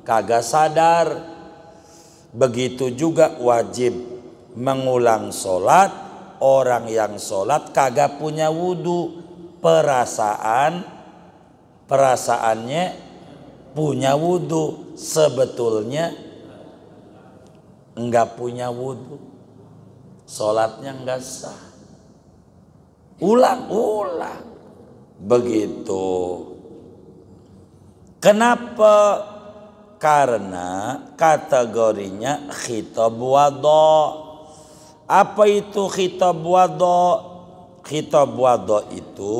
kagak sadar. Begitu juga wajib mengulang sholat orang yang sholat kagak punya wudhu, perasaannya punya wudhu, sebetulnya enggak punya wudhu, sholatnya enggak sah. Ulang begitu. Kenapa? Karena kategorinya khitab wadha. Apa itu khitab wadha? Khitab wadha itu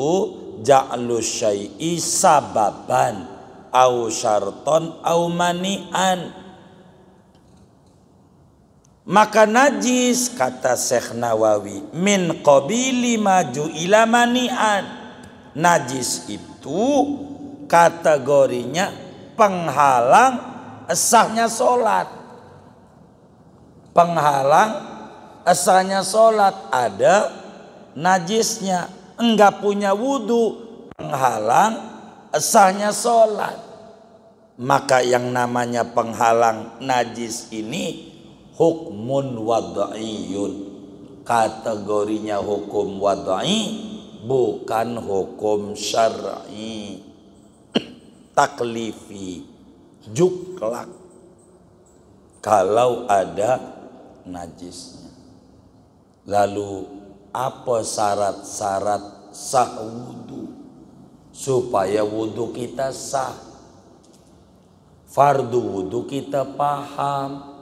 ja'lu syai'i sababan au syarton au mani'an. Maka najis, kata Syekh Nawawi, min qabili maju ila mani'an. Najis itu kategorinya penghalang sahnya sholat. Penghalang sahnya sholat, ada najisnya, enggak punya wudhu, penghalang sahnya sholat. Maka yang namanya penghalang najis ini hukmun wad'iyun, kategorinya hukum wad'i, bukan hukum syar'i. Taklifi, juklak, kalau ada najisnya. Lalu apa syarat-syarat sah wudhu supaya wudhu kita sah? Fardu wudhu kita paham,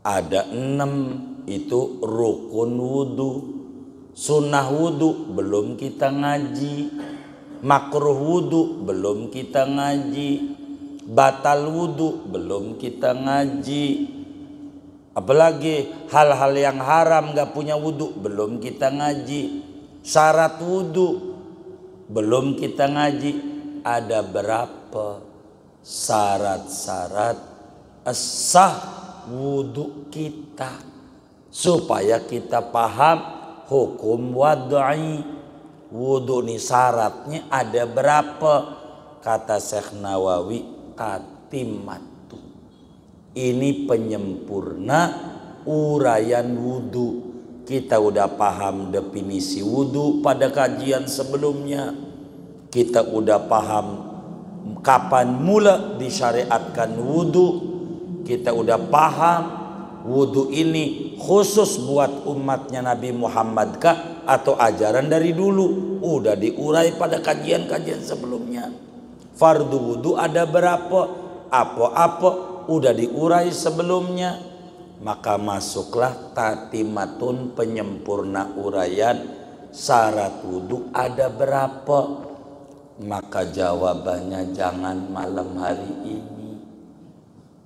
ada 6, itu rukun wudhu. Sunnah wudhu belum kita ngaji, makruh wudhu belum kita ngaji, batal wudu, belum kita ngaji. Apalagi hal-hal yang haram gak punya wudu, belum kita ngaji. Syarat wudu, belum kita ngaji. Ada berapa syarat-syarat sah wudu kita, supaya kita paham hukum wad'i. Wudu ini syaratnya ada berapa? Kata Syekh Nawawi, tatimatu. Ini penyempurna uraian wudu. Kita udah paham definisi wudu pada kajian sebelumnya. Kita udah paham kapan mula disyariatkan wudu. Kita udah paham wudu ini khusus buat umatnya Nabi Muhammad kah atau ajaran dari dulu? Udah diurai pada kajian-kajian sebelumnya. Fardu wudu ada berapa? Apa-apa udah diurai sebelumnya. Maka masuklah tatimatun, penyempurna uraian syarat wudu ada berapa. Maka jawabannya jangan malam hari ini,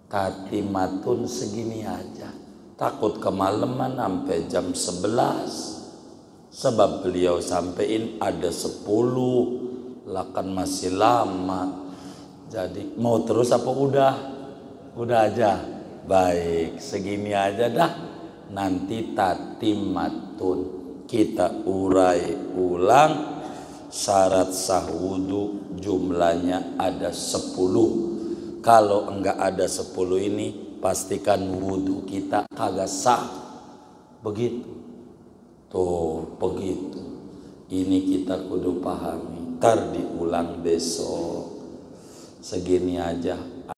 tatimatun segini aja. Takut kemalaman sampai jam 11. Sebab beliau sampein ada 10, lah kan masih lama. Jadi mau terus apa udah? Udah aja. Baik, segini aja dah. Nanti tatimatun kita urai ulang. Syarat sah wudu jumlahnya ada 10. Kalau enggak ada 10 ini, pastikan wudu kita kagak sah. Begitu. Tuh, begitu. Ini kita kudu pahami. Ntar diulang besok. Segini aja.